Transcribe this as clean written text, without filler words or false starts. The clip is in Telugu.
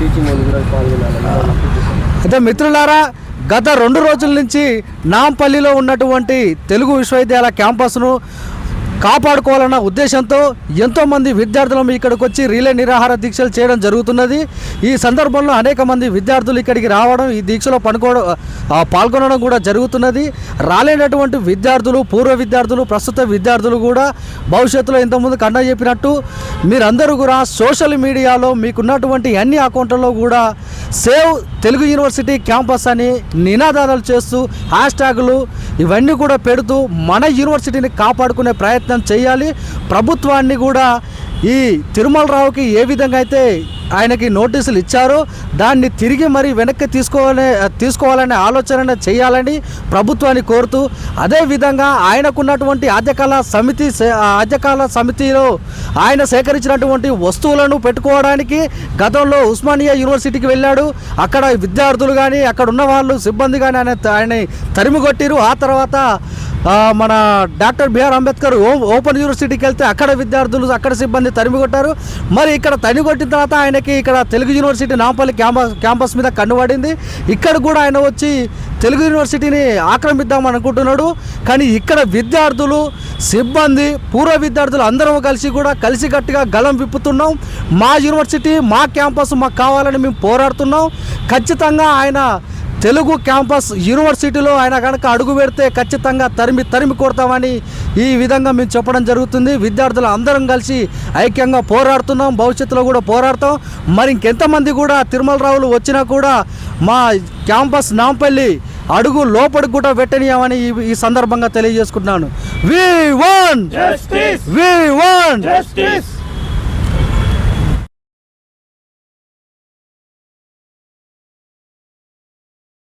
టీచింగ్ వాళ్ళు కూడా పాల్గొనాలి. అయితే మిత్రులారా, గత 2 రోజుల నుంచి నాంపల్లిలో ఉన్నటువంటి తెలుగు విశ్వవిద్యాలయ క్యాంపస్ను కాపాడుకోవాలన్న ఉద్దేశంతో ఎంతోమంది విద్యార్థులు ఇక్కడికి వచ్చి రిలే నిరాహార దీక్షలు చేయడం జరుగుతున్నది. ఈ సందర్భంలో అనేక మంది విద్యార్థులు ఇక్కడికి రావడం, ఈ దీక్షలో పాల్గొనడం కూడా జరుగుతున్నది. రాలేనటువంటి విద్యార్థులు, పూర్వ విద్యార్థులు, ప్రస్తుత విద్యార్థులు కూడా భవిష్యత్తులో ఇంతకుముందు కన్నా చెప్పినట్టు మీరందరూ కూడా సోషల్ మీడియాలో మీకున్నటువంటి అన్ని అకౌంట్లలో కూడా సేవ్ తెలుగు యూనివర్సిటీ క్యాంపస్ అని నినాదాలు చేస్తూ హ్యాష్ ట్యాగులు ఇవన్నీ కూడా పెడుతూ మన యూనివర్సిటీని కాపాడుకునే ప్రయత్నం చేయాలి. ప్రభుత్వాన్ని కూడా ఈ తిరుమల రావుకి ఏ విధంగా అయితే ఆయనకి నోటీసులు ఇచ్చారో దాన్ని తిరిగి మరి వెనక్కి తీసుకోవాలనే ఆలోచన చేయాలని ప్రభుత్వాన్ని కోరుతూ, అదేవిధంగా ఆయనకున్నటువంటి ఆద్యకాల సమితిలో ఆయన సేకరించినటువంటి వస్తువులను పెట్టుకోవడానికి గతంలో ఉస్మానియా యూనివర్సిటీకి వెళ్ళాడు. అక్కడ విద్యార్థులు కానీ అక్కడ ఉన్న వాళ్ళు సిబ్బంది కానీ ఆయన తరిమికొట్టిరు. ఆ తర్వాత మన డాక్టర్ బిఆర్ అంబేద్కర్ ఓపెన్ యూనివర్సిటీకి వెళ్తే అక్కడ విద్యార్థులు, అక్కడ సిబ్బంది తరిమికొట్టారు. మరి ఇక్కడ తరిమికొట్టిన తర్వాత ఆయనకి ఇక్కడ తెలుగు యూనివర్సిటీ నాంపల్లి క్యాంపస్ మీద కన్నుపడింది. ఇక్కడ కూడా ఆయన వచ్చి తెలుగు యూనివర్సిటీని ఆక్రమిద్దాం అనుకుంటున్నాడు. కానీ ఇక్కడ విద్యార్థులు, సిబ్బంది, పూర్వ విద్యార్థులు అందరం కలిసికట్టుగా గలం విప్పుతున్నాం. మా యూనివర్సిటీ, మా క్యాంపస్ మాకు కావాలని మేము పోరాడుతున్నాం. ఖచ్చితంగా ఆయన తెలుగు క్యాంపస్ యూనివర్సిటీలో ఆయన కనుక అడుగు పెడితే ఖచ్చితంగా తరిమి కొడతామని ఈ విధంగా మేము చెప్పడం జరుగుతుంది. విద్యార్థులు అందరం కలిసి ఐక్యంగా పోరాడుతున్నాం, భవిష్యత్తులో కూడా పోరాడతాం. మరి ఇంకెంతమంది కూడా తిరుమల రావులు వచ్చినా కూడా మా క్యాంపస్ నాంపల్లి అడుగు లోపలికి కూడా పెట్టనీయమని ఈ సందర్భంగా తెలియజేసుకుంటున్నాను. We want justice. We want justice.